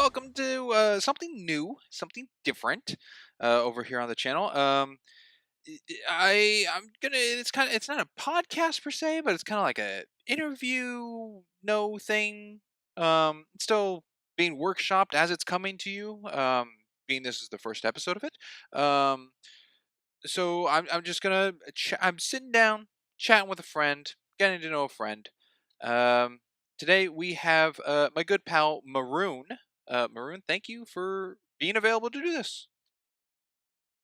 welcome to something new, something different over here on the channel. I'm gonna. It's not a podcast per se, but it's kind of like a interview no thing. It's still being workshopped as it's coming to you. Being this is the first episode of it. Um, so I'm just gonna. I'm sitting down, chatting with a friend, getting to know a friend. Um, Today we have my good pal Maroon. Maroon, thank you for being available to do this.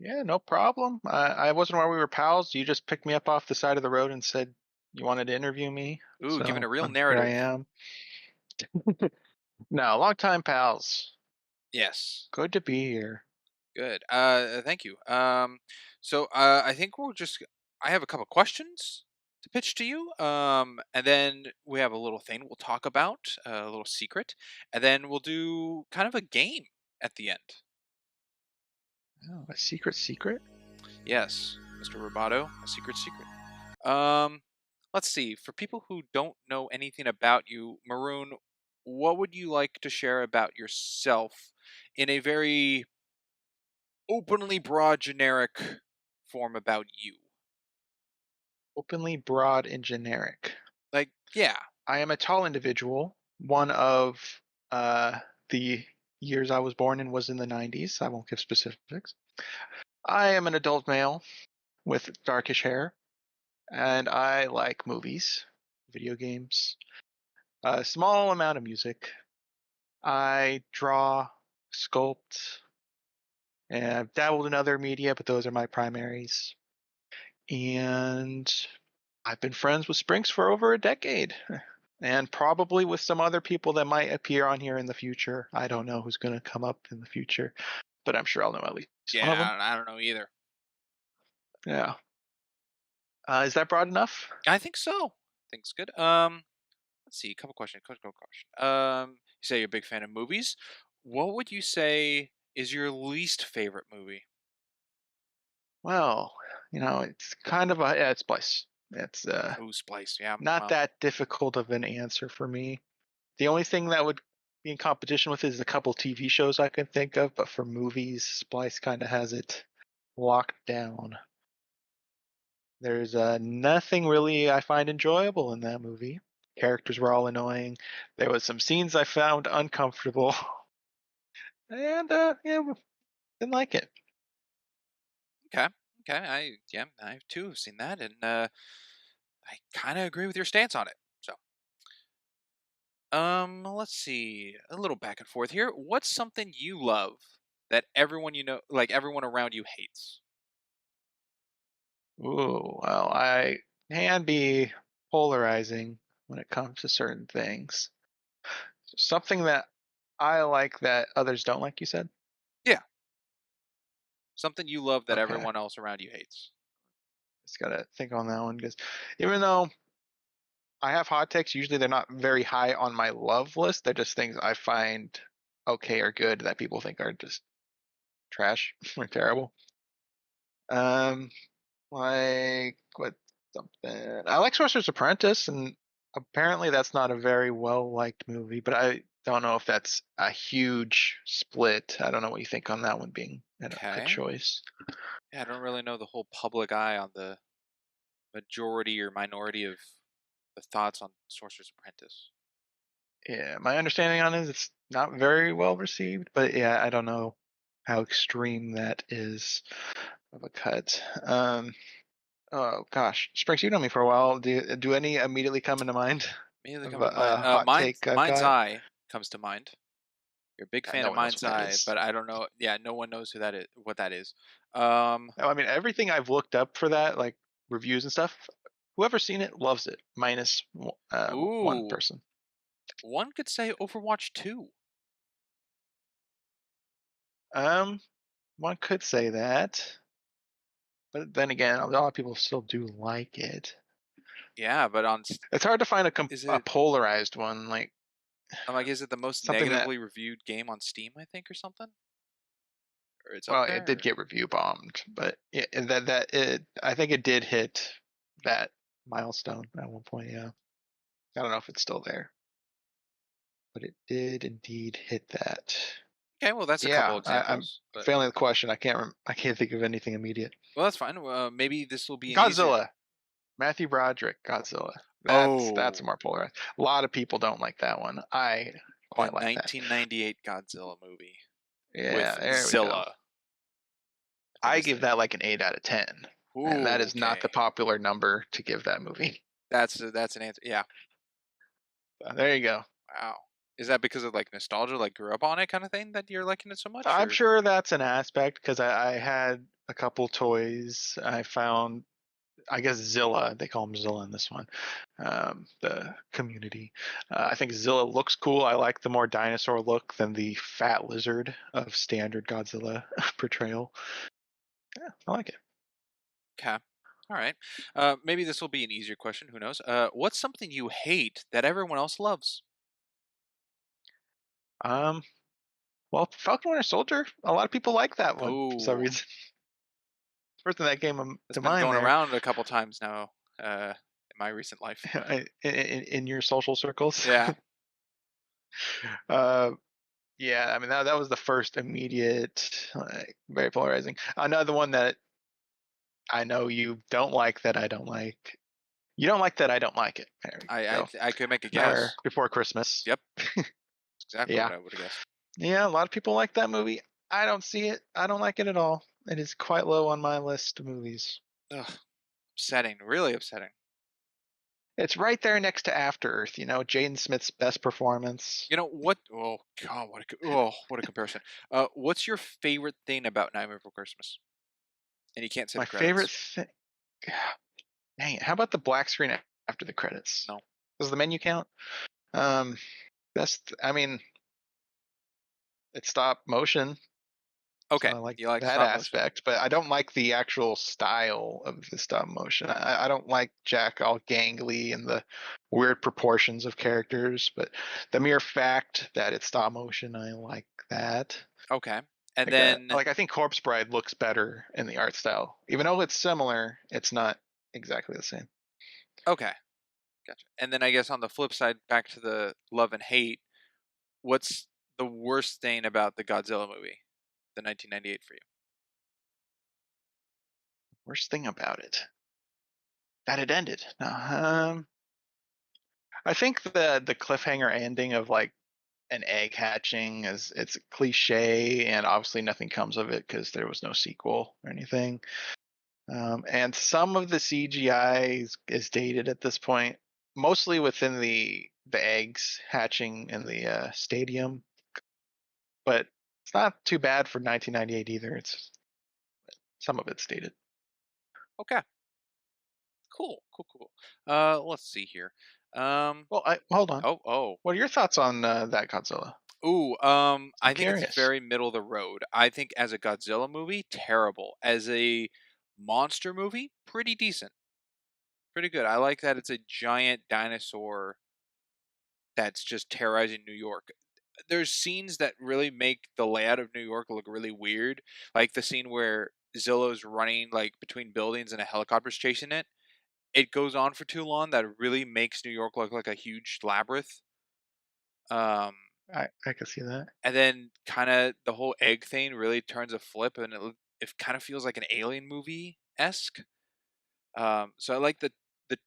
Yeah, no problem. I wasn't aware we were pals. You just picked me up off the side of the road and said you wanted to interview me. Ooh, giving a So real here I narrative. am. No, long time pals. Yes. Good to be here. Good. Thank you. I think we'll just. I have a couple questions to pitch to you. And then we have a little thing we'll talk about, a little secret, and then we'll do kind of a game at the end. Oh, a secret? Yes, Mr. Roboto, a secret. Um, let's see. For people who don't know anything about you, Maroon, what would you like to share about yourself in a very openly broad, generic form about you? Openly broad and generic. Like, yeah. I am a tall individual. One of the years I was born in was in the 90s. I won't give specifics. I am an adult male with darkish hair, and I like movies, video games, a small amount of music. I draw, sculpt, and I've dabbled in other media, but those are my primaries. And I've been friends with Sprinks for over a decade, and probably with some other people that might appear on here in the future. I don't know who's going to come up in the future, but I'm sure I'll know at least one of them. Yeah, I don't know either. Yeah. Is that broad enough? I think so. I think it's good. Let's see. Couple questions. Couple question. You say you're a big fan of movies. What would you say is your least favorite movie? Well, it's kind of a yeah, it's Splice. It's Oh, Splice. Yeah. not Well, that difficult of an answer for me. The only thing that would be in competition with is a couple TV shows I can think of, but for movies, Splice kind of has it locked down. There's nothing really I find enjoyable in that movie. Characters were all annoying. There was some scenes I found uncomfortable, and yeah, didn't like it. okay. Okay. I too have seen that, and I kind of agree with your stance on it. So, let's see. A little back and forth here. What's something you love that everyone you know, like everyone around you, hates? Ooh, well, I can be polarizing when it comes to certain things. Something that I like that others don't like, you said? Yeah. Something you love that Okay. everyone else around you hates. Just gotta think on that one because even though I have hot takes, usually they're not very high on my love list. They're just things I find okay or good that people think are just trash or terrible. Um, like what something I like Sorcerer's Apprentice, and apparently that's not a very well liked movie, but I don't know if that's a huge split. I don't know what you think on that one being a Okay. choice. Yeah, I don't really know the whole public eye on the majority or minority of the thoughts on Sorcerer's Apprentice. Yeah, my understanding on it is it's not very well received, but yeah, I don't know how extreme that is of a cut. Oh gosh, Springs, you know me for a while. Do any immediately come into mind Immediately of come to mind. a hot take I've Mind's got? Eye comes to mind. You're a big fan No of one knows Mind's what that Eye, is. but I don't know. Yeah, no one knows who that is. What that is. Um, No, I mean everything I've looked up for that, like reviews and stuff. Whoever's seen it loves it, minus one ooh, person. one could say Overwatch 2. Um, one could say that, but then again, a lot of people still do like it. Yeah, but It's hard to find is a it? polarized one, like I'm like, is it the most something that. negatively reviewed game on Steam? I think, or something, or it's up Well, it did there. get review bombed, but yeah, I think it did hit that milestone at one point. Yeah, I don't know if it's still there. but it did indeed hit that. Okay, well that's a couple Yeah, I'm examples, but failing the question. I can't think of anything immediate. well that's fine. Maybe this will be an easier. Godzilla. Matthew Broderick, Godzilla. That's Oh, more polarized. A lot of people don't like that one. I the quite like that. 1998 Godzilla movie Yeah, with there we go. Zilla. I think I it's give the. that like an 8 out of 10, and that Ooh, is not okay. the popular number to give that movie. That's an answer. Yeah. So there you go. Wow. Is that because of like nostalgia, like grew up on it kind of thing that you're liking it so much, I'm or sure that's an aspect because I had a couple toys. I found, I guess Zilla, they call him Zilla in this one, the community. I think Zilla looks cool. I like the more dinosaur look than the fat lizard of standard Godzilla portrayal. Yeah, I like it. okay? All right. Maybe this will be an easier question. Who knows? What's something you hate that everyone else loves? Um, well, Falcon Winter Soldier, a lot of people like that one for some Oh, reason. First thing that came that's to been mind going there around a couple times now. In my recent life. in your social circles. Yeah. uh, yeah, I mean that was the first immediate, like, very polarizing. Another one that I know you don't like that I don't like. You don't like that I don't like it. There we go. I could make a Nightmare guess. Before Christmas. Yep. Exactly Yeah, what I would have guessed. yeah. A lot of people like that movie. I don't see it. I don't like it at all. It is quite low on my list of movies. Ugh, upsetting. Really upsetting. It's right there next to After Earth. Jaden Smith's best performance. You know what? Oh God, what a comparison. What's your favorite thing about Nightmare Before Christmas? And you can't say My the favorite credits. thing. Dang it! How about the black screen after the credits? No. Does the menu count? Um, I mean, it's stop motion, so Okay, I like you like that stop motion. aspect. But I don't like the actual style of the stop motion. I don't like Jack all gangly and the weird proportions of characters. But the mere fact that it's stop motion, I like that. Okay, and then Like I think Corpse Bride looks better in the art style, even though it's similar. It's not exactly the same. okay, gotcha. And then I guess on the flip side, back to the love and hate. What's the worst thing about the Godzilla movie, the 1998 for you? Worst thing about it that it ended. I think the cliffhanger ending of like an egg hatching is it's a cliche, and obviously nothing comes of it because there was no sequel or anything. And some of the CGI is dated at this point, mostly within the eggs hatching in the stadium, but it's not too bad for 1998 either. It's some of it's dated. Okay, cool. Let's see here. Well, hold on. Oh. What are your thoughts on that Godzilla? Ooh, I'm I think it's curious. very middle of the road. I think as a Godzilla movie, terrible. As a monster movie, pretty decent. Pretty good. I like that it's a giant dinosaur that's just terrorizing New York. There's scenes that really make the layout of New York look really weird. Like the scene where Zillow's running like between buildings and a helicopter's chasing it. It goes on for too long that really makes New York look like a huge labyrinth. Um I can see that. And then kinda the whole egg thing really turns a flip, and it kinda feels like an alien movie-esque. So I like the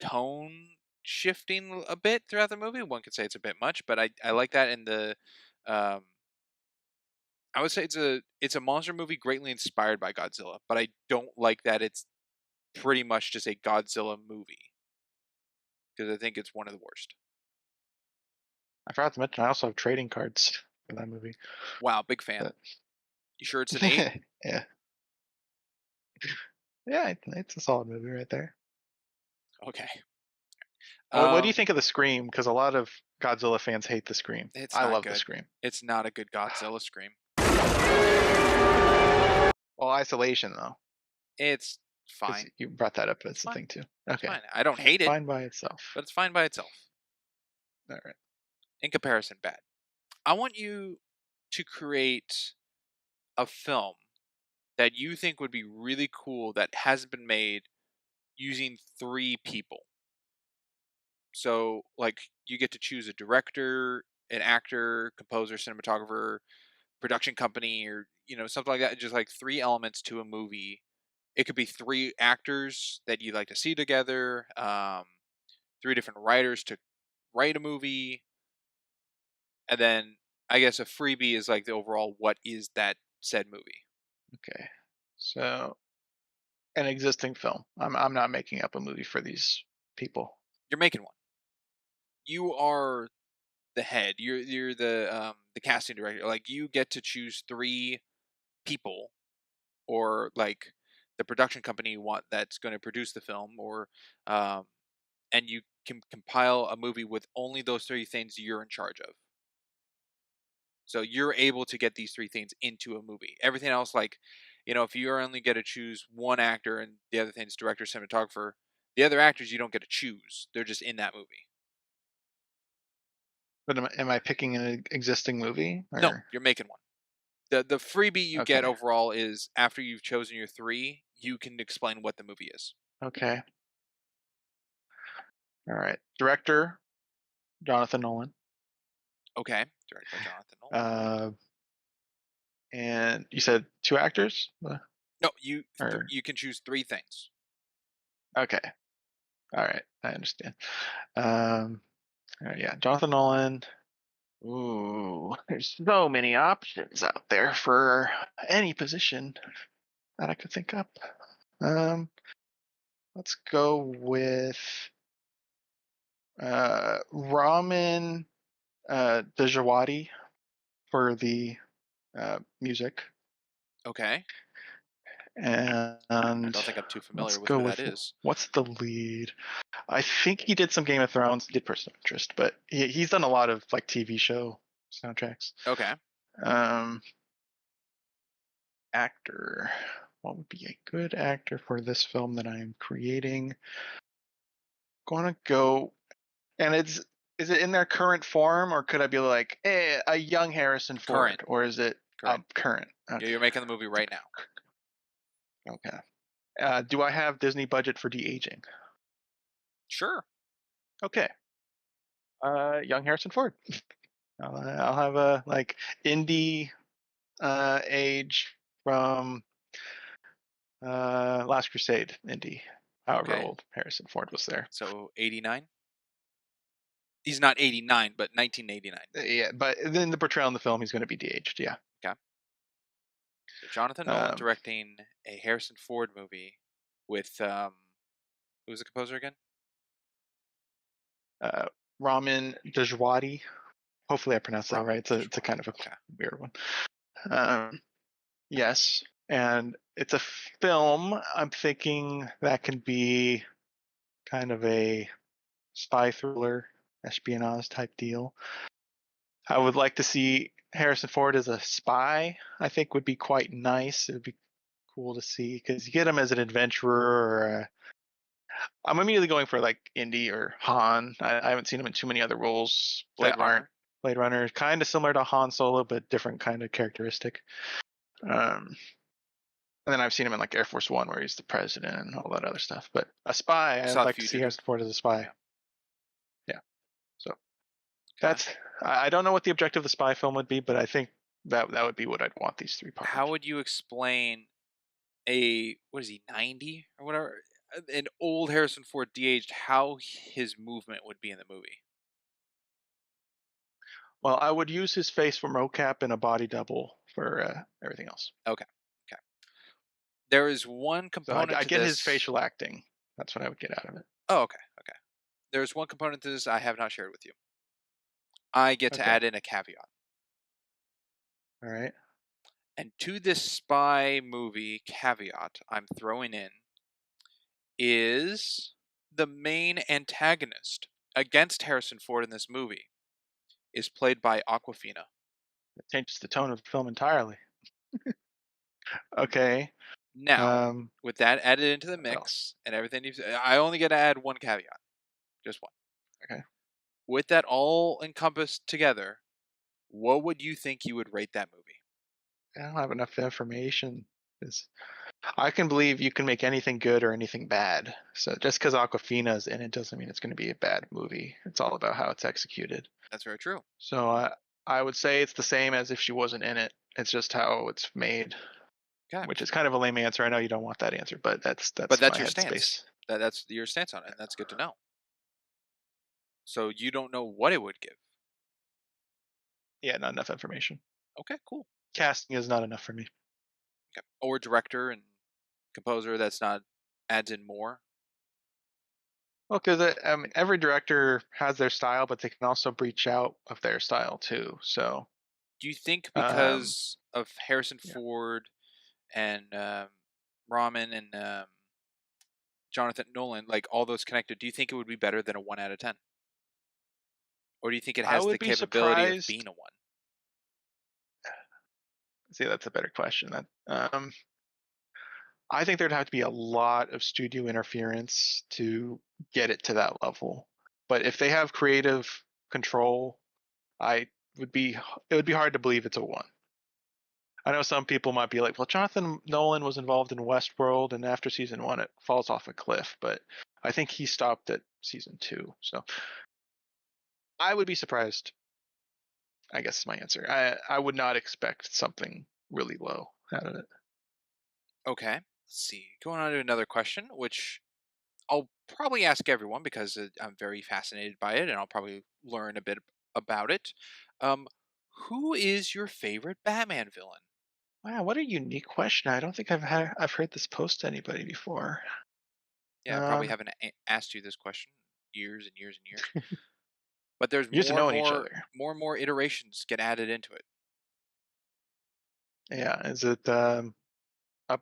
tone shifting a bit throughout the movie. One could say it's a bit much, but I like that in the, um I would say it's a monster movie greatly inspired by Godzilla, but I don't like that it's pretty much just a Godzilla movie because I think it's one of the worst. I forgot to mention I also have trading cards for that movie. Wow, big fan. But You sure it's an 8? yeah, yeah, it's a solid movie right there. Okay. What do you Um, think of the Scream? Because a lot of Godzilla fans hate the Scream. it's I not love the good. Scream. It's not a good Godzilla scream. Well, Isolation though, It's because fine. you brought that up It's as a fine. thing too. It's Okay, fine. I don't hate it, fine by itself. but it's fine by itself. All right. In comparison, bad. I want you to create a film that you think would be really cool that hasn't been made using three people. So, like, you get to choose a director, an actor, composer, cinematographer, production company, or something like that. Just like three elements to a movie. It could be three actors that you like to see together, three different writers to write a movie, and then I guess a freebie is like the overall what is that said movie. Okay. So an existing film. I'm not making up a movie for these people. You're making one. You are the head. You're the casting director. Like you get to choose three people, or like the production company you want that's going to produce the film, or um, and you can compile a movie with only those three things you're in charge of. So you're able to get these three things into a movie. Everything else, like, if you only get to choose one actor and the other thing's director, cinematographer, the other actors you don't get to choose. They're just in that movie. But am I picking an existing movie No, or you're making one. The freebie you get okay? overall is after you've chosen your three, you can explain what the movie is. Okay. All right. Director Jonathan Nolan. Okay, directed by Jonathan Nolan. Uh, and you said two actors? No, Or you can choose three things. okay. All right. I understand. Um, all right, yeah, Jonathan Nolan. Ooh, there's so many options out there for any position that I could think up. Um, let's go with Ramen Dejawadi for the music, Okay, I and don't think I'm too let's familiar with go who that with is. what's the lead? I think he did some Game of Thrones, he did Person of Interest, but he's done a lot of like TV show soundtracks. Okay, Um, actor. What would be a good actor for this film that I am creating? Gonna go, and is it in their current form, or could I be like, a young Harrison current, Ford, or is it current. current? Yeah, Okay, you're making the movie right now. okay. Do I have Disney budget for de aging? Sure. Okay. Young Harrison Ford. I'll have a like indie age from Last Crusade indie. However Okay, old Harrison Ford was there. so 89. He's not 89, but 1989. Yeah, but then the portrayal in the film, he's going to be de-aged. Yeah. Okay. So Jonathan Nolan Um, directing a Harrison Ford movie with who's the composer again? uh, Ramin Djawadi. Hopefully, I pronounced that right. Ramin It's a kind Djawadi. of a Okay. weird one. Yes, and it's a film. I'm thinking that can be kind of a spy thriller, espionage type deal. I would like to see Harrison Ford as a spy. I think would be quite nice. It would be cool to see because you get him as an adventurer or I'm immediately going for like Indy or Han. I haven't seen him in too many other roles Blade that aren't Runner. Blade Runner. Kind of similar to Han Solo, but different kind of characteristic. Um, and then I've seen him in like Air Force One, where he's the president and all that other stuff. But a spy, I I'd saw like to see Fugitive. Harrison Ford as a spy. Yeah. Yeah. So Okay. that's I don't know what the objective of the spy film would be, but I think that would be what I'd want these three part of. How would you explain a what is he 90 or whatever? An old Harrison Ford de-aged. How his movement would be in the movie? Well, I would use his face for mocap and a body double for everything else. Okay. Okay. There is one So component I to get his this. facial acting. That's what I would get out of it. Oh, okay. Okay. There's one component to this I have not shared with you. I get to Okay. add in a caveat. All right. And to this spy movie caveat I'm throwing in is the main antagonist against Harrison Ford in this movie is played by Aquafina. It changes the tone of the film entirely. Okay. Now, Um, with that added into the what else? mix and everything I only get to add one caveat, just one. Okay. With that all encompassed together, what would you think you would rate that movie? I don't have enough information. I can believe you can make anything good or anything bad. So just because Aquafina's in it doesn't mean it's going to be a bad movie. It's all about how it's executed. That's very true. So I would say it's the same as if she wasn't in it. It's just how it's made, Okay. which is kind of a lame answer. I know you don't want that answer, but that's But that's that's my your stance. headspace. That's your stance on it, and that's good to know. So you don't know what it would give. Yeah, not enough information. Okay, cool. Casting is not enough for me. Okay. Or director and composer that's not adds in more. Well, because I mean, every director has their style, but they can also breach out of their style too. So, Do you think um, because of Harrison yeah, Ford and Ramen and Jonathan Nolan, like all those connected, do you think it would be better than a 1 out of 10? Or do you think it I has the would be capability of being surprised. a one? See, that's a better question. I think there'd have to be a lot of studio interference to get it to that level. But if they have creative control, I would be it would be hard to believe it's a one. I know some people might be like, well, Jonathan Nolan was involved in Westworld, and after season one, it falls off a cliff. But I think he stopped at season two. So I would be surprised. I guess is my answer. I would not expect something really low out of it. Okay. Let's see. Going on to another question, which I'll probably ask everyone because I'm very fascinated by it and I'll probably learn a bit about it. Um, who is your favorite Batman villain? Wow, what a unique question. I don't think I've heard this posed to anybody before. Yeah, I probably Um, haven't asked you this question years and years and years. But there's Years of more and knowing each more, other. more and more iterations get added into it. Yeah, is it a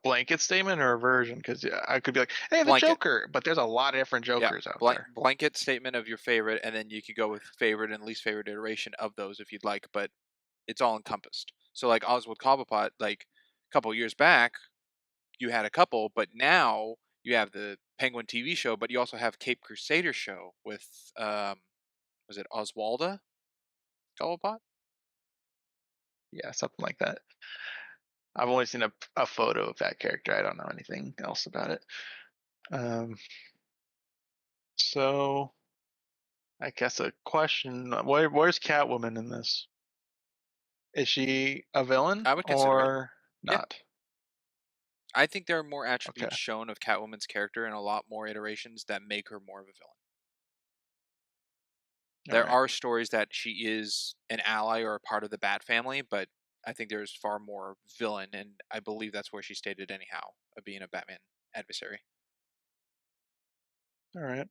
blanket statement or a version? Because yeah, I could be like, hey, the Blanket. Joker, but there's a lot of different Yeah. Jokers out there. Blanket statement of your favorite, and then you could go with favorite and least favorite iteration of those if you'd like, but it's all encompassed. So like Oswald Cobblepot, like a couple years back, you had a couple, but now you have the Penguin TV show, but you also have Cape Crusader show with was it Oswalda Cobblepot? Yeah, something like that. I've only seen a photo of that character. I don't know anything else about it. Um, so I guess a question: where's Catwoman in this? Is she a villain I would consider it. or Yeah. not? I think there are more Okay, attributes shown of Catwoman's character and a lot more iterations that make her more of a villain. all There right, are stories that she is an ally or a part of the Bat family, but I think there's far more villain, and I believe that's where she stated anyhow of being a Batman adversary. all right.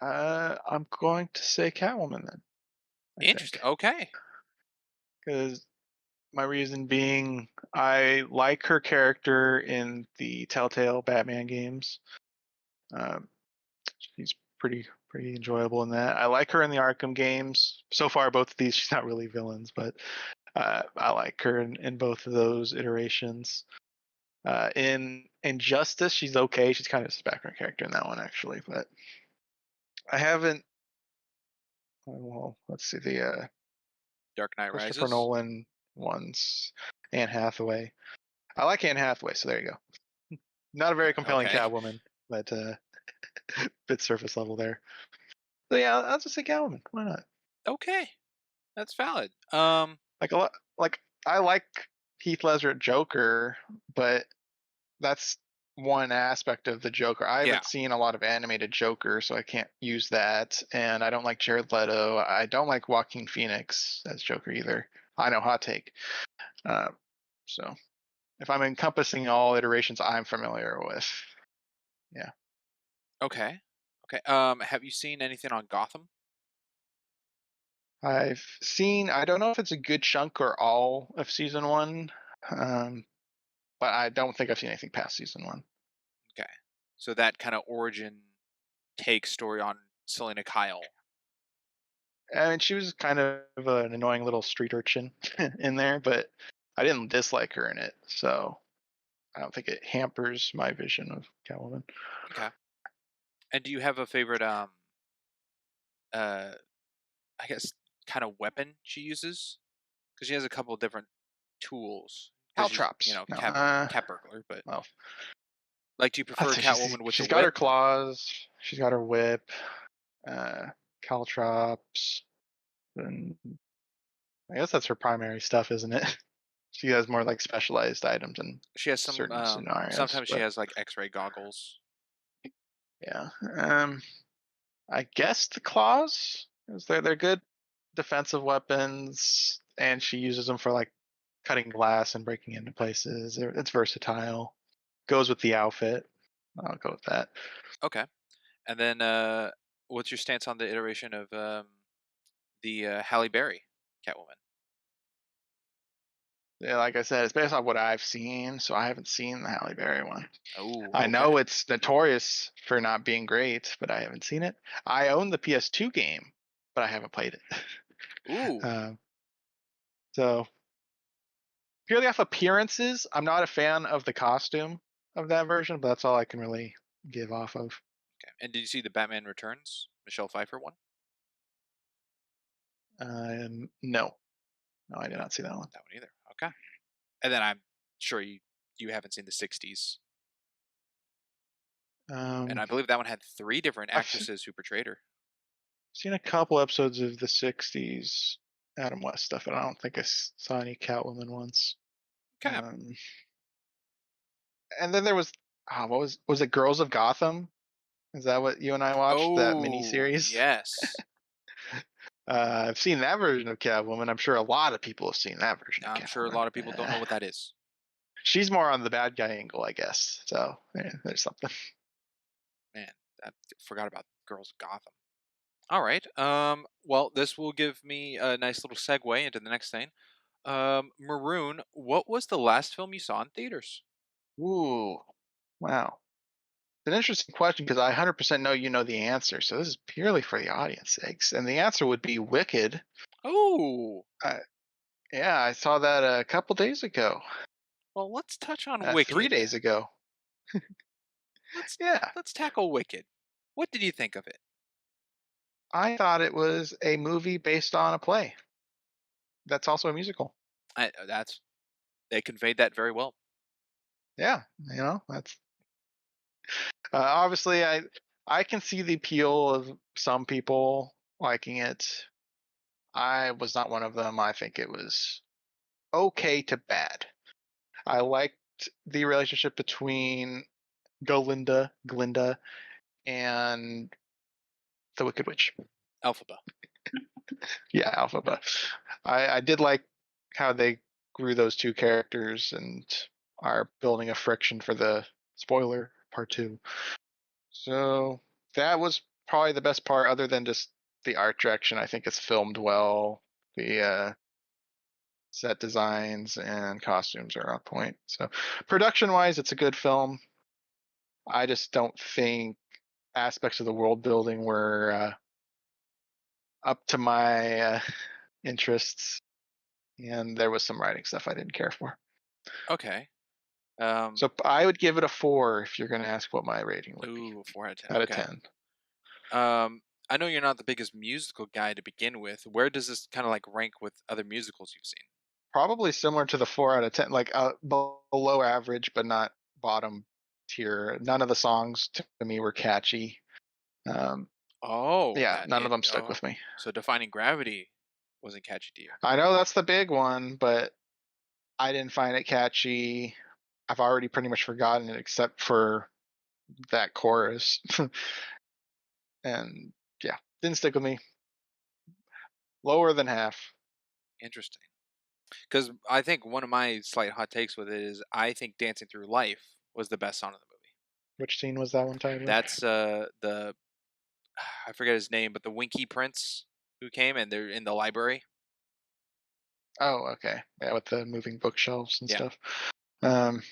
I'm going to say Catwoman then. I Interesting. think Okay. because my reason being, I like her character in the Telltale Batman games. Um, she's pretty enjoyable in that. I like her in the Arkham games. So far, both of these, she's not really villains, but I like her in both of those iterations. In Injustice, she's okay. She's kind of just a background character in that one, actually. But I haven't. Well, let's see the Dark Knight Christopher Rises. Nolan ones. Anne Hathaway. I like Anne Hathaway, so there you go. Not a very compelling Okay. Catwoman, but bit surface level there. So yeah, I'll just say Catwoman. Why not? Okay. That's valid. Like a lot. Like I like Heath Ledger Joker, but that's one aspect of the Joker. I Yeah. haven't seen a lot of animated Joker, so I can't use that. And I don't like Jared Leto. I don't like Joaquin Phoenix as Joker either. I know, hot take. Uh, so if I'm encompassing all iterations I'm familiar with, yeah. Okay. Okay. Have you seen anything on Gotham? I've seen. I don't know if it's a good chunk or all of season one, um, but I don't think I've seen anything past season one. Okay. So that kind of origin take story on Selena Kyle. I mean, she was kind of an annoying little street urchin in there, but I didn't dislike her in it, so I don't think it hampers my vision of Catwoman. Okay. And do you have a favorite uh I guess kind of weapon she uses? Because she has a couple of different tools. because she's Caltrops. No. cat burglar. But Well, like, do you I'd prefer say Catwoman with the she's got her whip? claws. She's got her whip. Uh, Caltrops. And I guess that's her primary stuff, isn't it? She has more like specialized items in She has some. certain scenarios, Sometimes she but has like X-ray goggles. yeah. I guess the claws, 'cause they're good defensive weapons, and she uses them for like cutting glass and breaking into places. It's versatile. Goes with the outfit. I'll go with that. Okay. And then, what's your stance on the iteration of the Halle Berry Catwoman? Yeah, like I said, it's based on what I've seen, so I haven't seen the Halle Berry one. Oh, I okay. know it's notorious for not being great, but I haven't seen it. I own the PS2 game, but I haven't played it. Ooh. um, so purely off appearances, I'm not a fan of the costume of that version, but that's all I can really give off of. Okay. And did you see the Batman Returns Michelle Pfeiffer one? No, no, I did not see that one. That one either. Okay. And then I'm sure you haven't seen the '60s, and Um, I believe that one had 3 different I've actresses who portrayed her. seen a couple episodes of the '60s Adam West stuff, and I don't think I saw any Catwoman once. Okay. Um, and then there was, what was it? Girls of Gotham. Is that what you and I watched? That Oh, miniseries. yes. I've seen that version of Catwoman. I'm sure a lot of people have seen that version of I'm sure a Catwoman. lot of people don't know what that is. She's more on the bad guy angle, I guess. So there's something. Man, I forgot about Girls of Gotham. All right. Well, this will give me a nice little segue into the next thing. Maroon, what was the last film you saw in theaters? Ooh, wow. It's an interesting question because I 100% know you know the answer. So this is purely for the audience sakes, and the answer would be Wicked. Oh, I, yeah, I saw that a couple days ago, well, let's touch on 3 days Wicked. ago. Let's Yeah, let's tackle Wicked. What did you think of it? I thought it was a movie based on a play. That's also a musical. That's they conveyed that very well. Yeah, that's obviously I can see the appeal of some people liking it. I was not one of them. I think it was okay to bad. I liked the relationship between Glinda, and the Wicked Witch. Alphaba. Yeah, Alphaba. I did like how they grew those two characters and are building a friction for the spoiler part two. So that was probably the best part, other than just the art direction. I think it's filmed well. The set designs and costumes are on point. So production wise, it's a good film. I just don't think aspects of the world building were up to my interests, and there was some writing stuff I didn't care for. Okay. Um. So I would give it a 4 if you're going to ask what my rating would be Ooh, 4 out of 10. out of Okay. 10. I know you're not the biggest musical guy to begin with. Where does this kind of like rank with other musicals you've seen? Probably similar to the 4 out of 10, like below average, but not bottom tier. None of the songs to me were catchy. Um, Oh, yeah, that none of it. them stuck Oh, with me. so Defying Gravity wasn't catchy to you. I know that's the big one, but I didn't find it catchy. I've already pretty much forgotten it except for that chorus. And yeah, didn't stick with me. Lower than half. Interesting. Because I think one of my slight hot takes with it is I think Dancing Through Life was the best song of the movie. Which scene was that one, Tyler? That's the I forget his name, but the Winky Prince who came and they're in the library. Oh, okay. Yeah, with the moving bookshelves and Yeah, stuff. Um,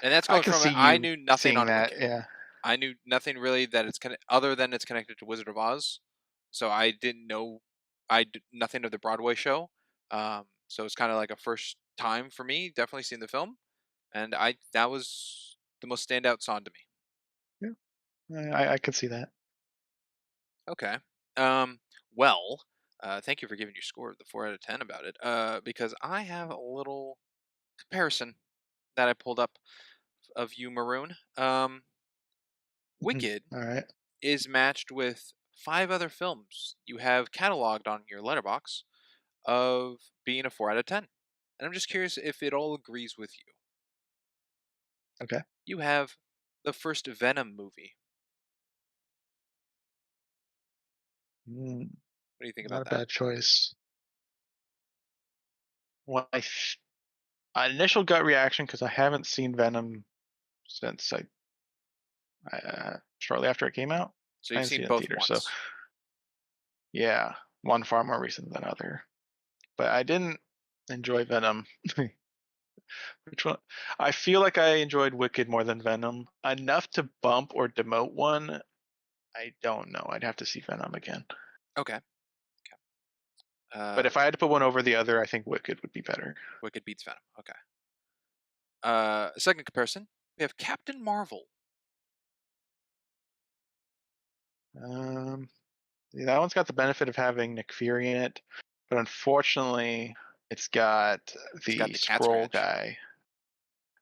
and that's I going can from see I you knew nothing seeing on that. Wicked. Yeah. I knew nothing really that it's other than it's connected to Wizard of Oz. So I didn't know I did nothing of the Broadway show. So it's kind of like a first time for me. Definitely seeing the film, and I that was the most standout song to me. Yeah, I could see that. Okay. Um. Well, thank you for giving your score of the 4 out of 10 about it. Because I have a little comparison that I pulled up of you, Maroon. Mhm. Wicked All right. is matched with 5 other films you have cataloged on your letterbox of being a 4 out of 10. And I'm just curious if it all agrees with you. Okay. You have the first Venom movie. Mm, What do you think not about a that? bad choice. Well, initial gut reaction because I haven't seen Venom since shortly after it came out. So I you've didn't see seen it in both theaters, so once. yeah, one far more recent than other. But I didn't enjoy Venom. Which one? I feel like I enjoyed Wicked more than Venom. Enough to bump or demote one. I don't know. I'd have to see Venom again. Okay. But Uh, if I had to put one over the other, I think Wicked would be better. Wicked beats Venom. Okay. Second comparison, we have Captain Marvel. Um, yeah, that one's got the benefit of having Nick Fury in it, but unfortunately, it's got It's got the the cat scroll scratch. guy.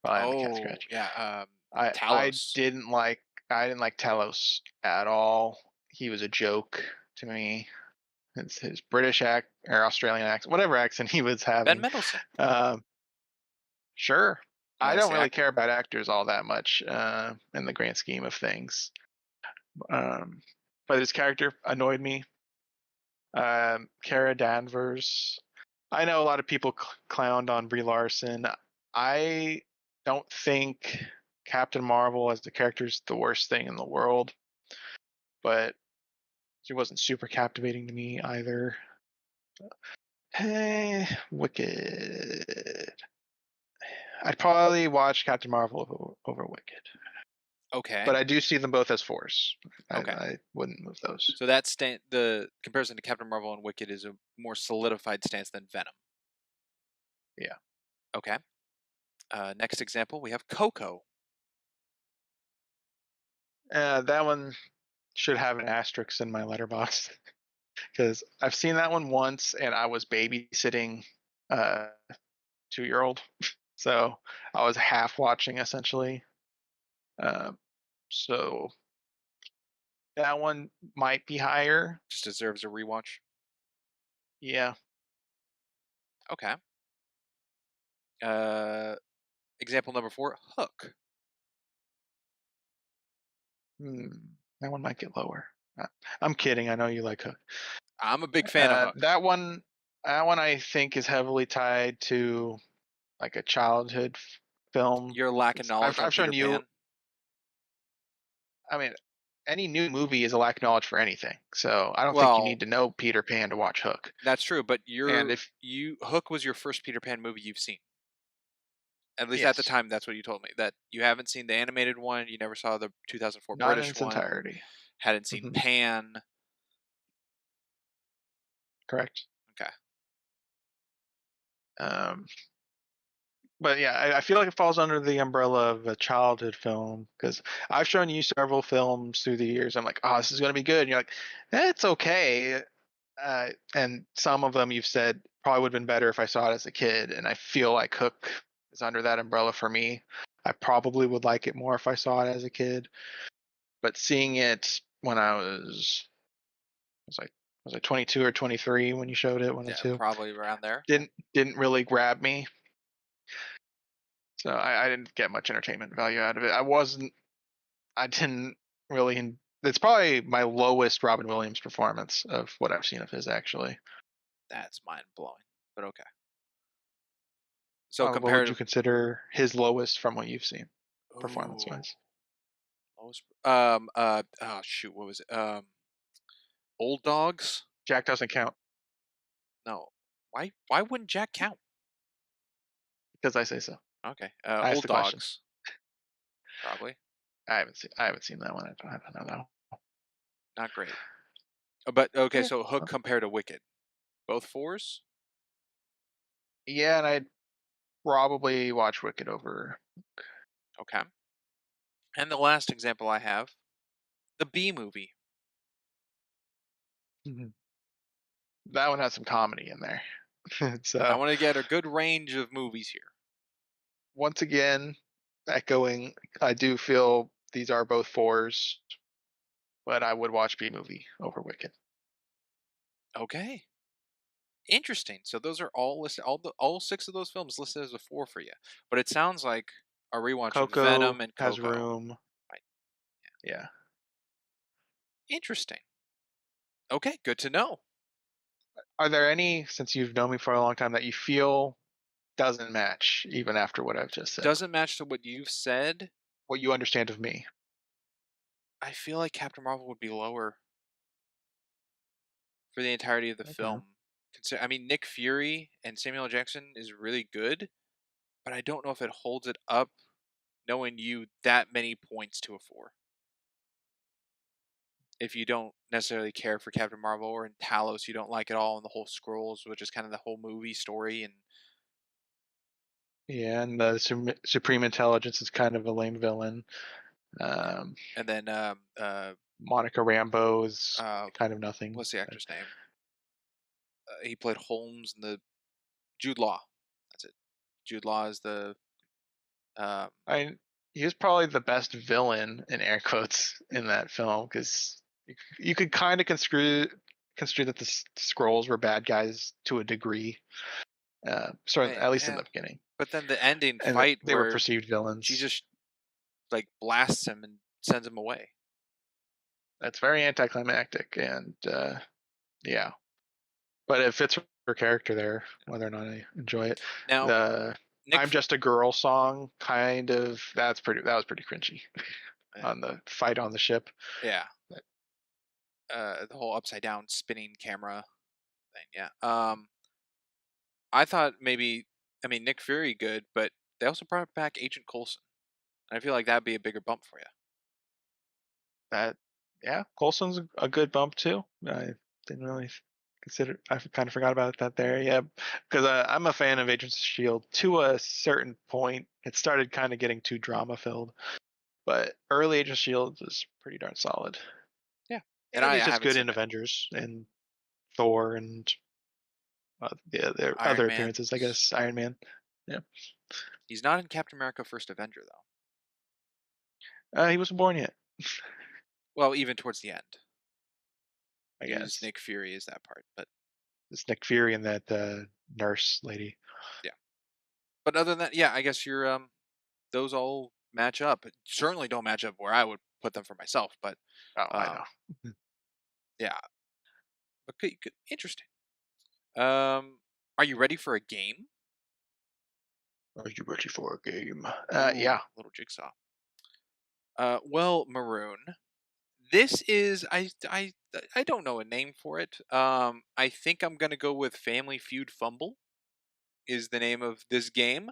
Well, and the cat Oh scratch. yeah. I Talos. didn't like Talos at all. He was a joke to me. It's his British or Australian accent, whatever accent he was Ben having. Mendelsohn. Um, sure, You I gotta don't say really actor. care about actors all that much in the grand scheme of things. But his character annoyed me. Kara Danvers. I know a lot of people clowned on Brie Larson. I don't think Captain Marvel as the character is the worst thing in the world, but she wasn't super captivating to me either. Hey, Wicked. I'd probably watch Captain Marvel over Wicked, Okay. but I do see them both as fours. I, Okay. I wouldn't move those. So the comparison to Captain Marvel and Wicked is a more solidified stance than Venom. Yeah, Okay. Next example, we have Coco. that one should have an asterisk in my letterbox because I've seen that one once, and I was babysitting a 2-year old, so I was half watching essentially. Uh, so that one might be higher. Just deserves a rewatch. Yeah. Okay. Uh, Example number 4, Hook. Hmm, that one might get lower. Uh, I'm kidding. I know you like Hook. I'm a big fan of Hook. That one I think is heavily tied to like a childhood film. Your lack of knowledge on I've shown Peter you. Pan. I mean, any new movie is a lack of knowledge for anything. So I don't think you Well, need to know Peter Pan to watch Hook. that's true, but And if you Hook was your first Peter Pan movie you've seen. At least at the yes, time, that's what you told me. That you haven't seen the animated one, you never saw the 2004 not in British its one, entirety. hadn't seen Hmm. Pan. Correct. Okay. Um, but yeah, I feel like it falls under the umbrella of a childhood film because I've shown you several films through the years. I'm like, oh, this is going to be good. And you're like, it's okay. And some of them you've said probably would have been better if I saw it as a kid. And I feel like Hook is under that umbrella for me. I probably would like it more if I saw it as a kid. But seeing it when was I 22 or 23 when you showed it, one of the Yeah, two, probably around there. didn't really grab me. So I didn't get much entertainment value out of it. I didn't really. It's probably my lowest Robin Williams performance of what I've seen of his actually. That's mind blowing. But okay. So What would compared you consider his lowest from what you've seen, performance oh, wise? oh shoot, what was it? Old Dogs? Jack doesn't count No. Why wouldn't Jack count? because I say so. Okay. I asked Old the question. Dogs, probably. I haven't seen that one. I don't know that one. Not great. But okay, Okay. so Hook compared to Wicked. Both fours? Yeah, and I'd probably watch Wicked over. Okay. And the last example I have, the B movie. Mhm. That one has some comedy in there. I So want to get a good range of movies here. once again, echoing, I do feel these are both fours, but I would watch B movie over Wicked. Okay. Interesting. So those are all listed. All six of those films listed as a four for you. But it sounds like a rewatch of Coco Venom and has Coco. room. Right. Yeah. Yeah. Interesting. Okay. Good to know. Are there any, since you've known me for a long time, that you feel doesn't match even after what I've just said? Doesn't match to what you've said. What you understand of me? I feel like Captain Marvel would be lower for the entirety of the Okay. film. I mean, Nick Fury and Samuel L. Jackson is really good, but I don't know if it holds it up knowing you that many points to a four. If you don't necessarily care for Captain Marvel, or in Talos you don't like it all, and the whole Scrolls, which is kind of the whole movie story, Yeah, and the Supreme Intelligence is kind of a lame villain. Um, and then Monica Rambeau is uh, kind of nothing. what's the actor's name? He played Holmes in the Jude Law. That's it. Jude Law is the um, I he was probably the best villain in air quotes in that film because you could kind of construe that the scrolls were bad guys to a degree, sort of, at least in yeah. the beginning, But then the ending and fight they were where perceived she villains. just like blasts him and sends him away. That's very anticlimactic, and yeah, but it fits her character there, whether or not I enjoy it. Now, The Nick, "I'm Just a Girl" song, kind of, that was pretty cringy yeah, on the fight on the ship. yeah, the whole upside down spinning camera thing. Yeah. I thought maybe, I mean, Nick Fury good, but they also brought back Agent Coulson. And I feel like that'd be a bigger bump for you. That Yeah, Colson's a good bump too. I didn't really consider. I kind of forgot about that there. Yeah, because I'm a fan of Agents of Shield to a certain point. It started kind of getting too drama filled, but early Agents of Shield was pretty darn solid. Yeah. And And he's I just haven't good seen in it. Avengers and Thor and their Iron other Man. appearances. I guess Iron Man. Yeah, He's not in Captain America First Avenger, though. he wasn't born yet. Well, even towards the end. I You use guess Nick Fury as that part. But it's Nick Fury and that nurse lady. yeah. But other than that, yeah, I guess those all match up. Certainly don't match up where I would put them for myself. But Oh, I um, know. yeah. But interesting. Are you ready for a game? Are you ready for a game? Ooh, Yeah. little jigsaw. Well, Maroon. This is I don't know a name for it. I think I'm gonna go with Family Feud Fumble is the name of this game.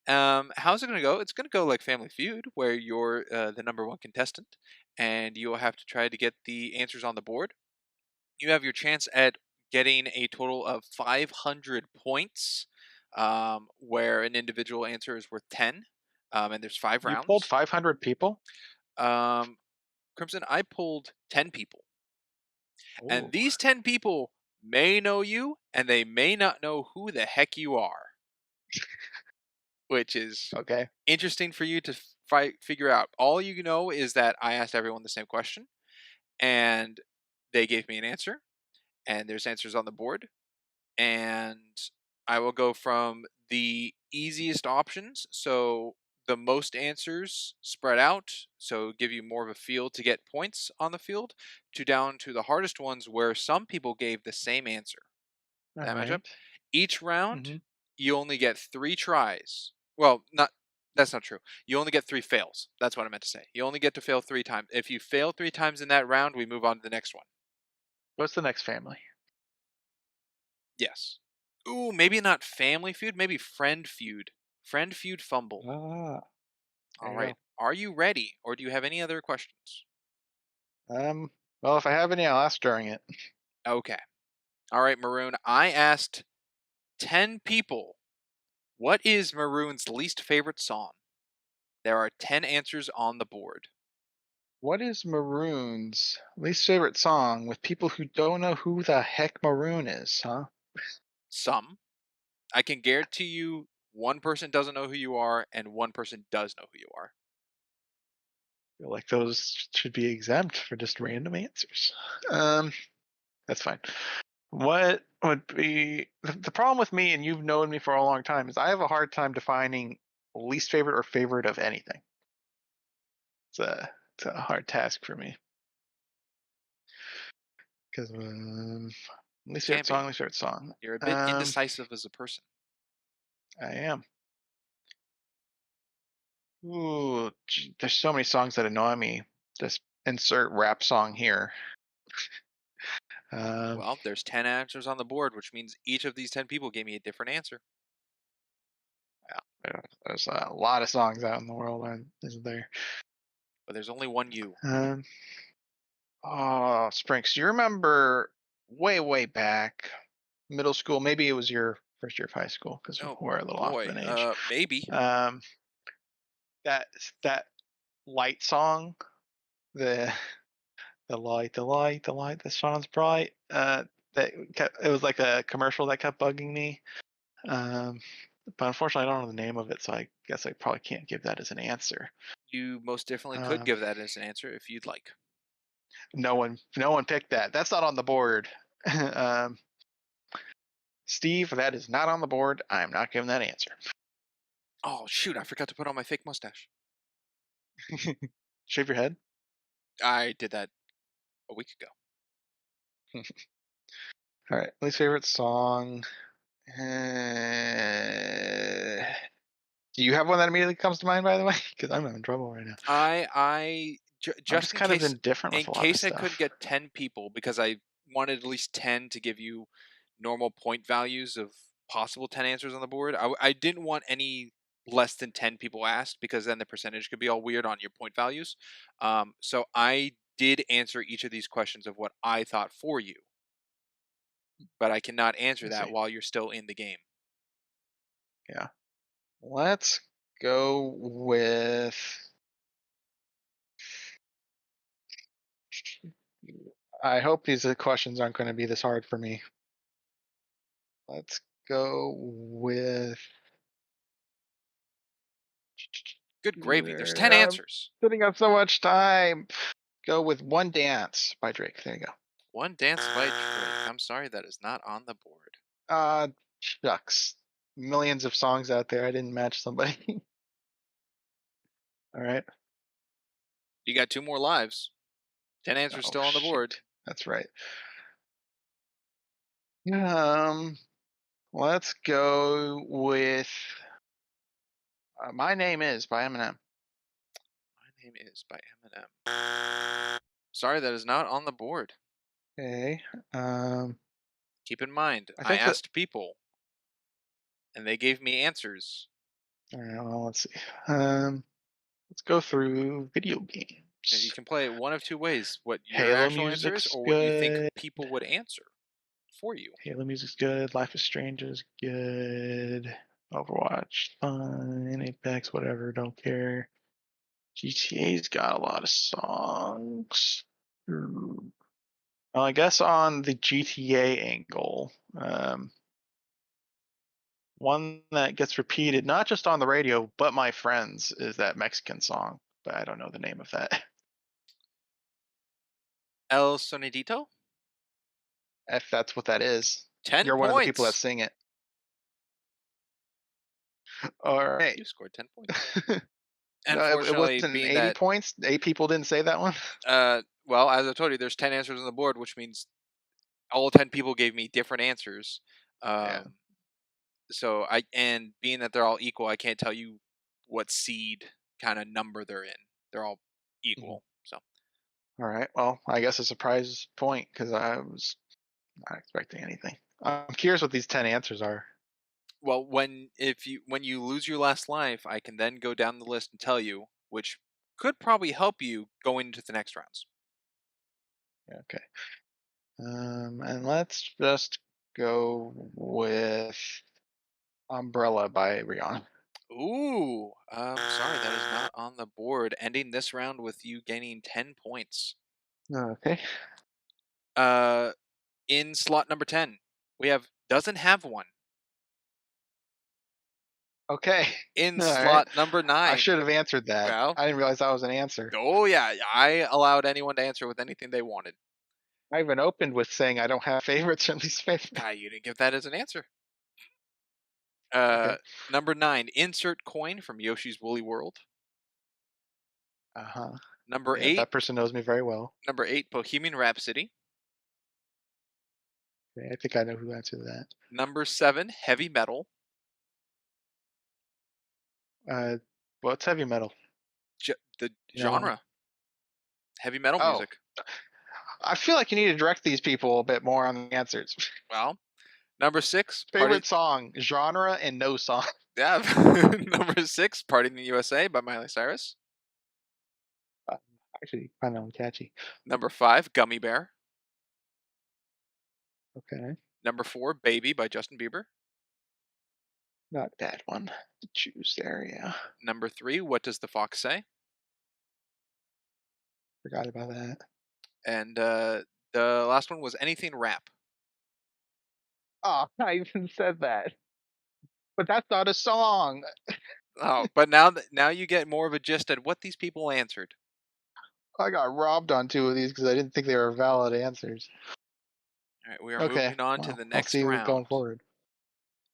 How's it gonna go? It's gonna go like Family Feud, where you're the number one contestant, and you will have to try to get the answers on the board. You have your chance at getting a total of 500 points, where an individual answer is worth 10, and there's five You pulled rounds. 500 people? Um, Crimson, I pulled 10 people. And Oh, these 10 people may know you and they may not know who the heck you are, which is okay. interesting for you to figure out. All you know is that I asked everyone the same question and they gave me an answer, and there's answers on the board. And I will go from the easiest options. So the most answers spread out, so give you more of a field to get points on the field, to down to the hardest ones where some people gave the same answer. All That matchup. right. Each round, Mm-hmm. you only get 3 tries. Well, not that's not true. You only get 3 fails. That's what I meant to say. You only get to fail 3 times. If you fail 3 times in that round, we move on to the next one. What's the next family? Yes. Ooh, maybe not Family Feud. Maybe Friend Feud. Friend Feud Fumble. Ah, there All you right. go. Are you ready, or do you have any other questions? Well, if I have any, I'll ask during it. Okay. All right, Maroon. I asked 10 people, what is Maroon's least favorite song? There are 10 answers on the board. What is Maroon's least favorite song with people who don't know who the heck Maroon is, huh? Some. I can guarantee you one person doesn't know who you are, and one person does know who you are. Feel like those should be exempt for just random answers. Um, that's fine. What would be the problem with me, and you've known me for a long time, is I have a hard time defining least favorite or favorite of anything. It's a hard task for me because least favorite Can be. song, least favorite song. You're a bit indecisive as a person. I am. Ooh, there's so many songs that annoy me. Just insert rap song here. Um, Well, there's 10 answers on the board, which means each of these 10 people gave me a different answer. there's a lot of songs out in the world, isn't there? But there's only one you. Um, oh, Sprinks, do you remember way back, middle school? Maybe it was your first year of high school because Oh we're a little off boy. in age. Maybe. Um, that that light song, the the light that shines bright. It was like a commercial that kept bugging me. Um, but unfortunately, I don't know the name of it, so I guess I probably can't give that as an answer. You most definitely could Um, give that as an answer if you'd like. no one picked that. That's not on the board. um, Steve, that is not on the board. I am not giving that answer. Oh shoot! I forgot to put on my fake mustache. Shave your head. I did that a week ago. All right. Least favorite song. Do you have one that immediately comes to mind, by the way? Because I'm having trouble right now. I'm Just just kind of indifferent with in a lot of case I could stuff. get 10 people, because I wanted at least 10 to give you normal point values of possible 10 answers on the board. I didn't want any less than 10 people asked, because then the percentage could be all weird on your point values. So I did answer each of these questions of what I thought for you, but I cannot answer I that see. while you're still in the game. Yeah. Let's go with. I hope these questions aren't going to be this hard for me. Let's go with. Good gravy. There's 10 I'm answers. sitting up so much time. Go with One Dance by Drake. There you go. One Dance by Drake. I'm sorry that is not on the board. Uh, shucks. Millions of songs out there. I didn't match somebody. All right. You got two more lives. 10 answers Oh still on the board. shoot. That's right. Um, let's go with My Name Is by Eminem. My Name Is by Eminem. Sorry, that is not on the board. Okay. Um, Keep in mind, I I think that. asked people, and they gave me answers. All right. Well, let's see. Let's go through video You games. can play it one of two ways: what your Halo actual answer is, music's or what you think good. people would answer for you. Halo music's good. Life is Strange is good. Overwatch, fine. Apex, whatever. Don't care. GTA's got a lot of songs. Well, I guess on the GTA angle, one that gets repeated not just on the radio but my friends is that Mexican song, but I don't know the name of that. El Sonidito? If that's what that is, 10 you're one of the people that points. sing it. All right. You scored 10 points. No, it Unfortunately, wasn't being 80 that, points. 8 people didn't say that one. well, as I told you, there's 10 answers on the board, which means all 10 people gave me different answers. Yeah. Um, and being that they're all equal, I can't tell you what seed kind of number they're in. They're all Mhm. equal. So, All right. Well, I guess a surprise point because I was not expecting anything. I'm curious what these 10 answers are. well, when you lose your last life, I can then go down the list and tell you, which could probably help you go into the next rounds. Yeah, okay. And let's just go with Umbrella by Rihanna. Ooh, sorry, that is not on the board. Ending this round with you gaining 10 points. Okay. Uh, in slot number 10, we have Doesn't Have One. Okay. In All right. slot number I 9, should have answered that. well, I didn't realize that was an answer. oh yeah, I allowed anyone to answer with anything they wanted. I even opened with saying I don't have favorites or least favorite. Ah, you didn't give that as an answer. Okay. Uh, Number 9, insert coin from Yoshi's Woolly World. Uh huh. Number Yeah, 8, that person knows me very well. Bohemian Rhapsody. Okay, I think I know who answered that. Number 7, heavy metal. Uh, what's heavy metal? The You know? genre, heavy metal Oh, music. I feel like you need to direct these people a bit more on the answers. Well, number 6, party. Favorite song, genre, and no song. Yeah, number 6, Party in the USA by Miley Cyrus. Uh, Actually, kind of catchy. Number 5, Gummy Bear. Okay, Number 4, Baby by Justin Bieber. not that one to choose there. Yeah, Number 3, What Does the Fox Say? forgot about that. And the last one was Anything Rap. Oh, I even said that, but that's not a song. Oh, but now you get more of a gist at what these people answered. I got robbed on two of these because I didn't think they were valid answers. All right, we are Okay, moving on to well, the I'll next see you going round. forward.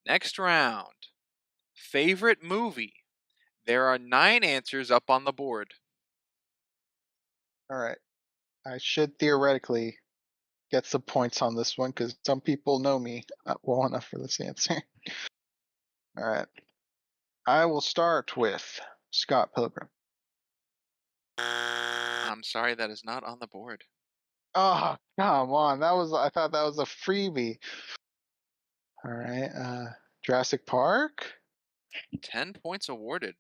Next round. Favorite movie. There are 9 answers up on the board. All right, I should theoretically get some points on this one because some people know me well enough for this answer. All right, I will start with Scott Pilgrim. I'm sorry that is not on the board. Oh, come on. I thought that was a freebie. All right. Jurassic Park. 10 points awarded.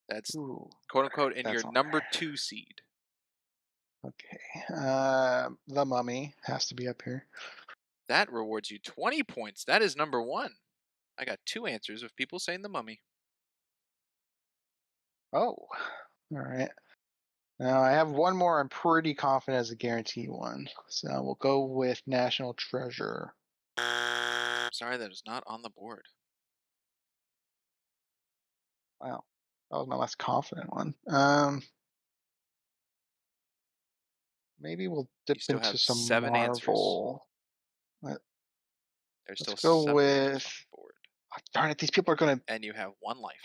That's Ooh, quote all right. unquote in your That's on number there. 2 seed. Okay. The Mummy has to be up here. That rewards you 20 points. That is number 1. I got 2 answers of people saying the mummy. Oh, all right. Now I have one more I'm pretty confident as a guarantee one. So we'll go with National Treasure. Sorry that is not on the board. Wow. That was my less confident one. Maybe we'll dip You still into have some 7 answers. Marvel. Let- There's Let's still go 7 answers on with. the board. Oh, darn it! These people are gonna. And you have 1 life.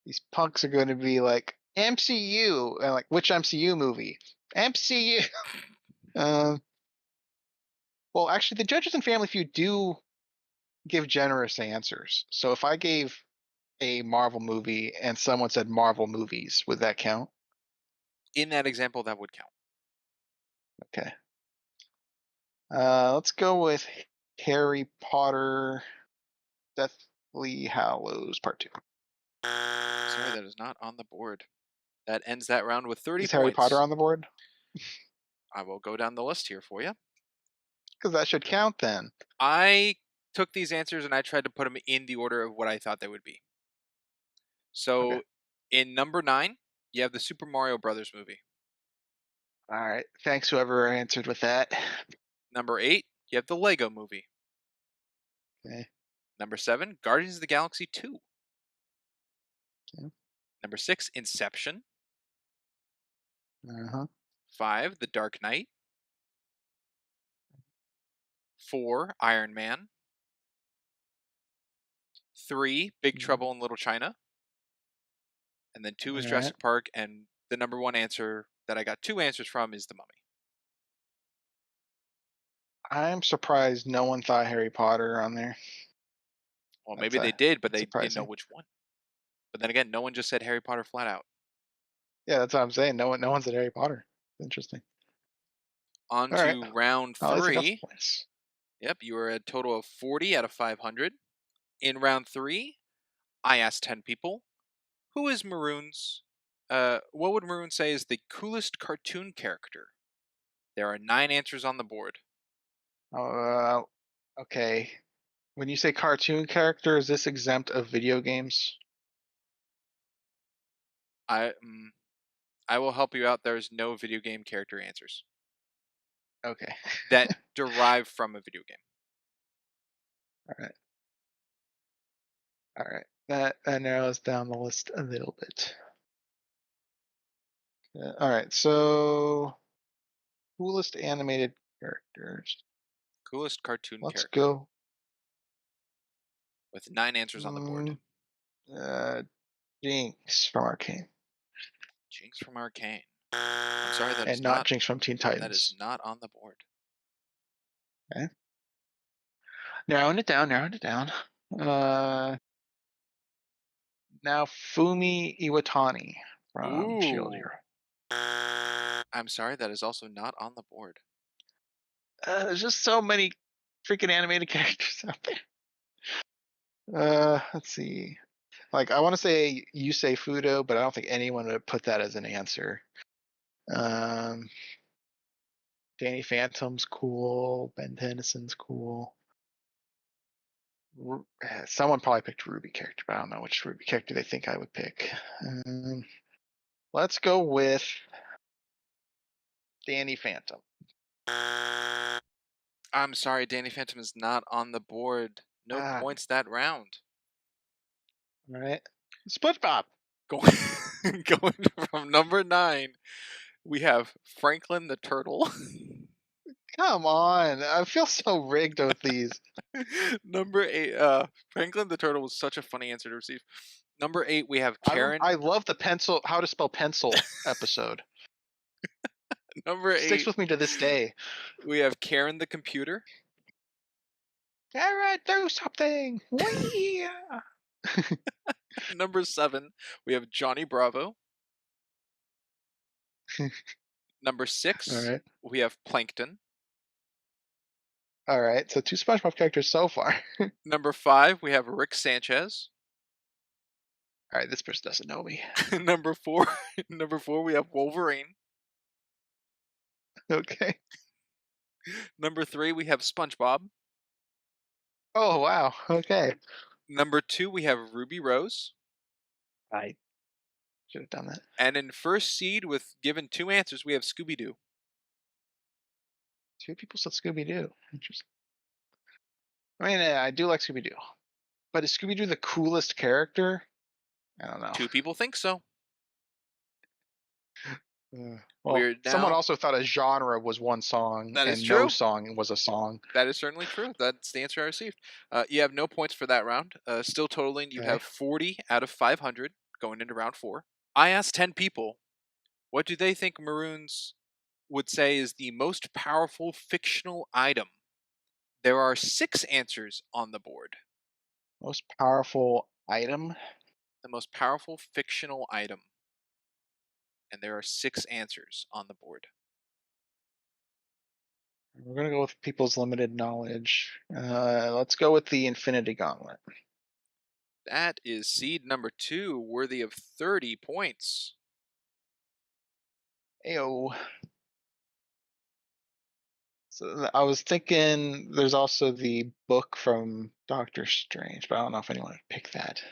These punks are gonna be like MCU and like which MCU movie? MCU. Um. Well, actually, the judges in Family Feud do give generous answers. So if I gave a Marvel movie and someone said Marvel movies, would that count? In that example, that would count. Okay. Let's go with Harry Potter, Deathly Hallows Part Two. Sorry, that is not on the board. That ends that round with 30 Is Harry Potter points. on the board? I will go down the list here for you. Because that should count then. I took these answers and I tried to put them in the order of what I thought they would be. Okay. So, in number 9, you have the Super Mario Brothers movie. All right. Thanks, whoever answered with that. Number 8, you have the Lego movie. Okay. Number 7, Guardians of the Galaxy 2. Okay. Number 6, Inception. Uh huh. 5, The Dark Knight. 4, Iron Man. 3, Big Trouble in Little China. And then 2 All is right. Jurassic Park. And the number 1 answer that I got 2 answers from is The Mummy. I'm surprised no one thought Harry Potter on there. Well, That's maybe they did, but that's they didn't know surprising. which one. But then again, no one just said Harry Potter flat out. Yeah, that's what I'm saying. No one said Harry Potter. Interesting. On All right. to round Well, at least I got some 3. points. Yep, you are at a total of 40 out of 500. In round 3, I asked 10 people, who is Maroon's? What would Maroon say is the coolest cartoon character? There are 9 answers on the board. Uh, okay. When you say cartoon character, is this exempt of video games? I I will help you out. There's no video game character answers Okay. that derive from a video game. All right. All right. That narrows down the list a little bit. All right. So coolest animated characters. Coolest cartoon Let's character go. with 9 answers on the board. Mm, uh, Jinx from Arcane, Jinx from Arcane. I'm sorry, and not Jinx from Teen that is Titans. not on the board. Okay. Narrowing it down. Narrowing it down. Uh, Now Fumi Iwatani from Shield Ooh. Hero. I'm sorry, that is also not on the board. There's just so many freaking animated characters out there. Let's see. Like I want to say Yusei Fudo, but I don't think anyone would put that as an answer. Um, Danny Phantom's cool. Ben Tennyson's cool. Someone probably picked Ruby character, but I don't know which Ruby character they think I would pick. Let's go with Danny Phantom. I'm sorry, Danny Phantom is not on the board. No Ah, points that round. all right. SpongeBob. Going, going from number 9, we have Franklin the Turtle. Come on. I feel so rigged with these. Number 8, Franklin the Turtle was such a funny answer to receive. Number 8, we have Karen. I love the pencil, how to spell pencil episode. Number Sticks 8, with me to this day. we have Karen the Computer. Karen, do something. Wee. Number 7, we have Johnny Bravo. Number All 6, right. we have Plankton. All right. So 2 SpongeBob characters so far. Number 5, we have Rick Sanchez. All right. This person doesn't know me. number 4, number 4, we have Wolverine. Okay. Number 3, we have SpongeBob. Oh, wow. Okay. Number 2, we have Ruby Rose. I should have done that. And in first seed, with given 2 answers, we have Scooby Doo. 2 people said Scooby Doo. Interesting. I mean, I do like Scooby Doo. But is Scooby Doo the coolest character? I don't know. 2 people think so. Well, We're someone now. also thought a genre was one song That is and no true. song was a song. That is certainly true. That's the answer I received. You have no points for that round. Still totaling, you Okay. have 40 out of 500 going into round 4. I asked 10 people, what do they think Maroons would say is the most powerful fictional item? There are 6 answers on the board. Most powerful item? The most powerful fictional item. And there are 6 answers on the board. We're going to go with people's limited knowledge. Let's go with the Infinity Gauntlet. That is seed number 2, worthy of 30 points. Ayo. So I was thinking there's also the book from Doctor Strange, but I don't know if anyone would pick that.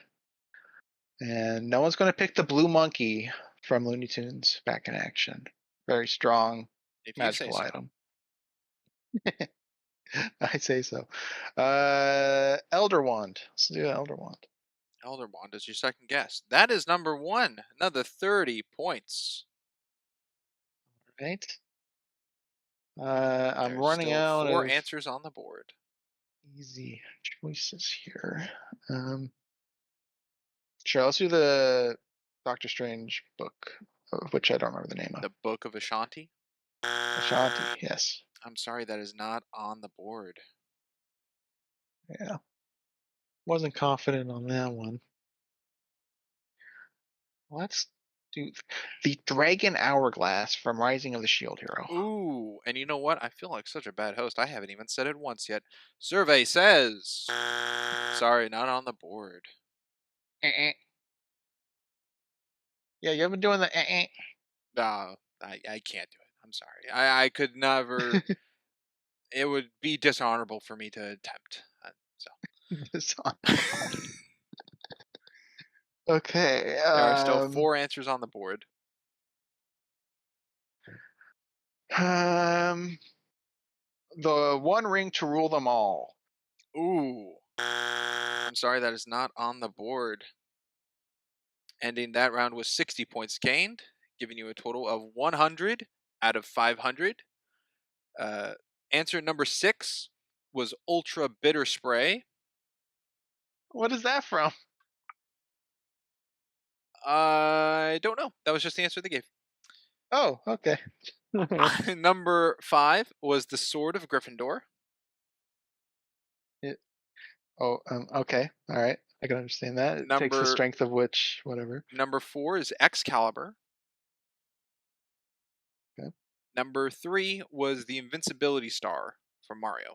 And no one's going to pick the blue monkey from Looney Tunes Back in Action. Very strong If you say magical so. item. I say so. Elder Wand. Let's do Elder Wand. Elder Wand is your second guess. That is number 1. Another 30 points. Right. There I'm are running still out 4 of answers on the board. easy choices here. Sure, let's do the Doctor Strange book, which I don't remember the name of. The Book of Ashanti? Ashanti, yes. I'm sorry, that is not on the board. Yeah. Wasn't confident on that one. Let's do the Dragon Hourglass from Rising of the Shield Hero. Ooh, and you know what? I feel like such a bad host. I haven't even said it once yet. Survey says. Sorry, not on the board. Eh-eh. Yeah, you haven't been doing the eh-eh. Nah, I can't do it. I'm sorry. I could never. It would be dishonorable for me to attempt. So Dishonorable. Okay. there are still 4 answers on the board. The One Ring to Rule Them All. Ooh. I'm sorry, that is not on the board. Ending that round with 60 points gained, giving you a total of 100 out of 500. Uh, Answer number 6 was Ultra Bitter Spray. What is that from? I don't know. That was just the answer they gave. Oh, okay. Number 5 was the Sword of Gryffindor. It, oh, okay. All right. I can understand that. It takes the Number strength of which, whatever. number 4 is Excalibur. Okay. Number 3 was the Invincibility Star from Mario.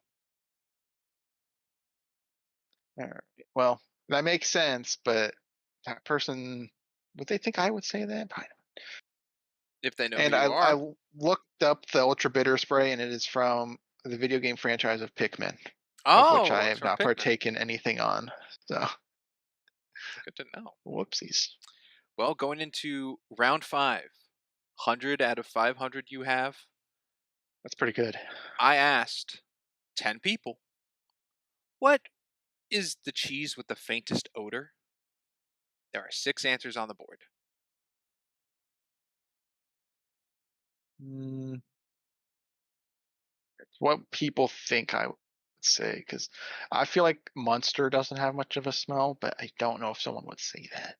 All right. Well, that makes sense, but that person, would they think I would say that? Probably not. If they know who And you I are. looked up the Ultra Bitter Spray, and it is from the video game franchise of Pikmin, of which I Oh, it's have from not Pikmin. partaken anything on. So, Good to know. whoopsies. Well, going into round 5, 100 out of 500 you have. That's pretty good. I asked 10 people, what is the cheese with the faintest odor? There are 6 answers on the board. Mm, what people think I would say, because I feel like Munster doesn't have much of a smell, but I don't know if someone would say that.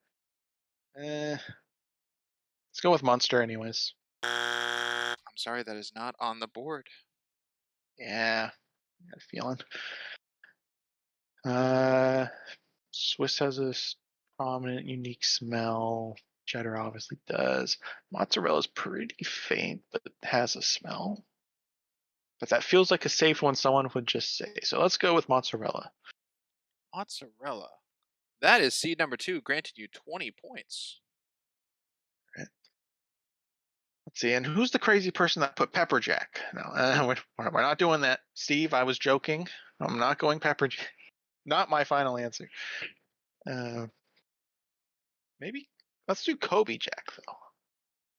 Let's go with Munster, anyways. I'm sorry, that is not on the board. Yeah, I got a feeling. Uh, Swiss has a prominent, unique smell. Cheddar obviously does. Mozzarella is pretty faint, but it has a smell. But that feels like a safe one someone would just say. So let's go with mozzarella. Mozzarella. That is seed number 2, granted you 20 points. Right. Let's see. And who's the crazy person that put pepper jack? No, we're not doing that. Steve, I was joking. I'm not going pepper jack. Not my final answer. Uh, maybe let's do Kobe Jack though.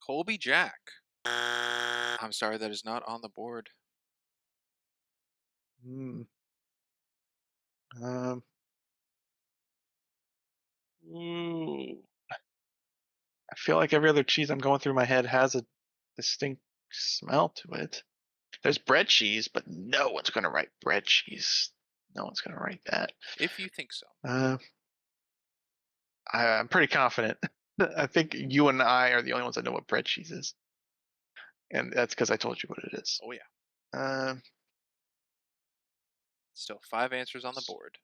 Colby Jack. I'm sorry, that is not on the board. Hmm. Um. Ooh. I feel like every other cheese I'm going through my head has a distinct smell to it. There's bread cheese, but no one's going to write bread cheese. No one's going to write that. If you think so. Uh, I'm pretty confident. I think you and I are the only ones that know what bread cheese is, and that's because I told you what it is. Oh, yeah. Um, Still 5 answers on the board.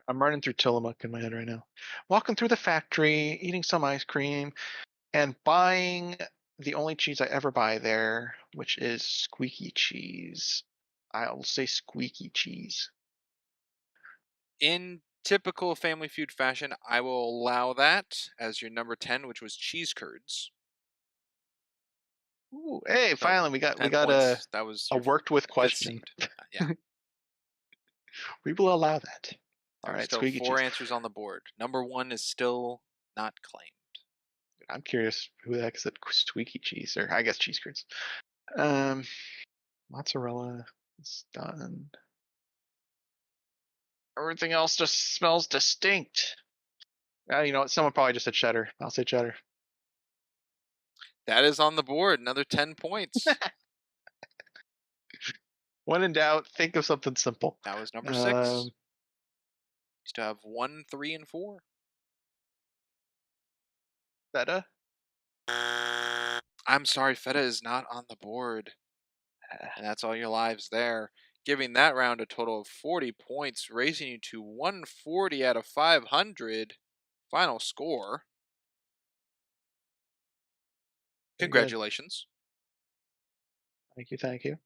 I'm running through Tillamook in my head right now. Walking through the factory, eating some ice cream, and buying the only cheese I ever buy there, which is squeaky cheese. I'll say squeaky cheese. In typical Family Feud fashion, I will allow that as your number 10, which was cheese curds. Ooh, hey, So finally we got 10 a points. That was a your worked with 5th question. seed. Yeah. We will allow that. All There are right, still squeaky 4 cheese. answers on the board. Number 1 is still not claimed. I'm curious who the heck said squeaky cheese, or I guess cheese curds. Um, mozzarella is done. Everything else just smells distinct. You know what? Someone probably just said cheddar. I'll say cheddar. That is on the board. Another 10 points. When in doubt, think of something simple. That was number 6. Um, You still have 1, 3, and 4. feta. I'm sorry, feta is not on the board. And that's all your lives there. Giving that round a total of 40 points, raising you to 140 out of 500. Final score. Very good. Congratulations. Thank you. Thank you.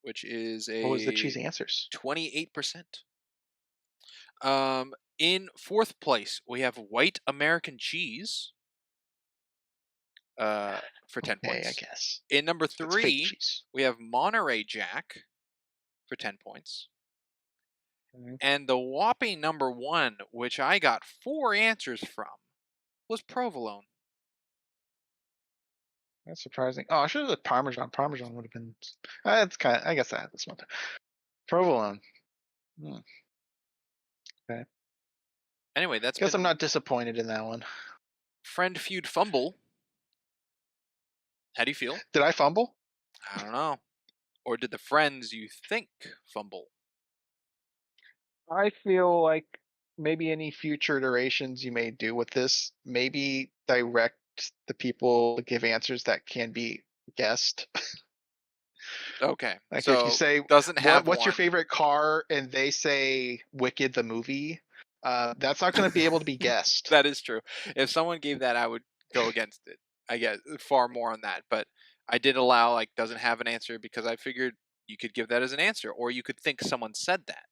Which is What was the a cheesy answers? 28%. In 4th place, we have white American cheese for 10 Hey, I points. guess In number it's fake 3, cheese. we have Monterey Jack for 10 points. Mhm. And the whopping number 1, which I got 4 answers from, was provolone. That's surprising. Oh, I should have said Parmesan. Parmesan would have been. That's kind. I guess I had this one. Provolone. Hmm, okay. Anyway, that's Guess I'm been not disappointed in that one. Friend Feud Fumble. How do you feel? Did I fumble? I don't know. Or did the friends you think fumble? I feel like maybe any future iterations you may do with this, maybe direct the people to give answers that can be guessed. Okay, Like if you so say doesn't have what's your one. favorite car and they say Wicked the movie, that's not going to be able to be guessed. That is true. If someone gave that, I would go against it. I get far more on that, but I did allow like doesn't have an answer because I figured you could give that as an answer, or you could think someone said that.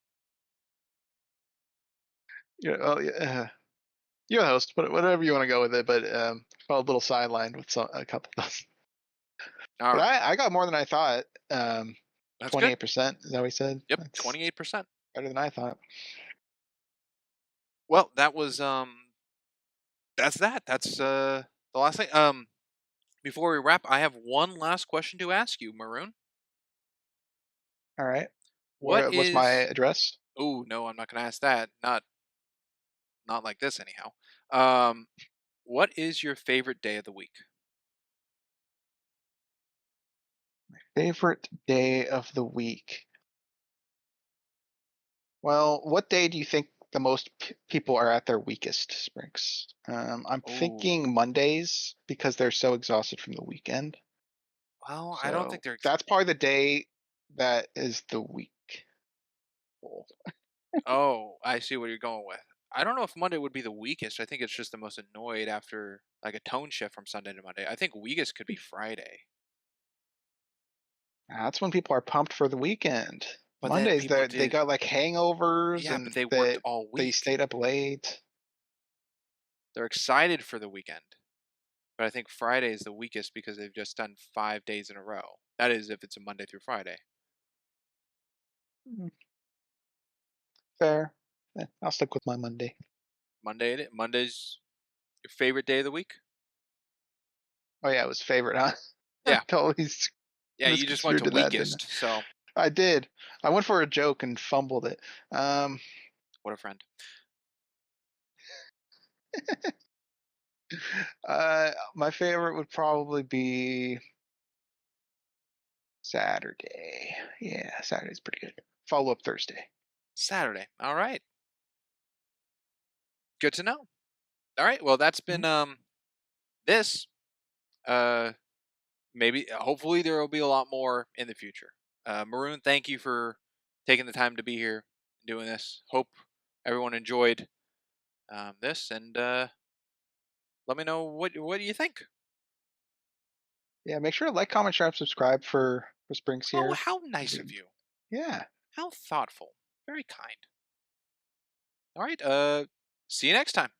Yeah, oh, yeah, you're the host, but whatever you want to go with it. But felt a little sidelined with a couple of those. All But right, I got more than I thought. that's good. 28%. Is that what he said? Yep, That's 28%. better than I thought. Well, that was that's that. That's the last thing. Before we wrap, I have one last question to ask you, Maroon. All right. What What's my is? address? Oh no, I'm not going to ask that. Not like this anyhow. Um, what is your favorite day of the week? Favorite day of the week. Well, what day do you think the most people are at their weakest, Sprinks? I'm Oh, thinking Mondays because they're so exhausted from the weekend. well, I don't think So they're. that's probably the day that is the weak. Oh, I see what you're going with. I don't know if Monday would be the weakest. I think it's just the most annoyed after like a tone shift from Sunday to Monday. I think weakest could be Friday. That's when people are pumped for the weekend. But then Mondays, people they did, got like hangovers yeah, but and they worked that all they week. stayed up late. They're excited for the weekend. But I think Friday is the weakest because they've just done 5 days in a row. That is if it's a Monday through Friday. Mm, fair. I'll stick with my Monday. Monday's your favorite day of the week? Oh yeah, it was favorite, huh? I Yeah. totally Yeah, you just went misconstrued to to that, didn't weakest. So, I? I did. I went for a joke and fumbled it. Um, what a friend. my favorite would probably be Saturday. Yeah, Saturday's pretty good. Follow up Thursday. Saturday. All right. Good to know. All right. Well, that's Mhm. been this uh maybe hopefully there will be a lot more in the future. Maroon, thank you for taking the time to be here and doing this. Hope everyone enjoyed this and let me know what do you think. Yeah, make sure to like, comment, share, and subscribe for Springs Oh, here. how nice of you. Yeah. How thoughtful. Very kind. All right. See you next time.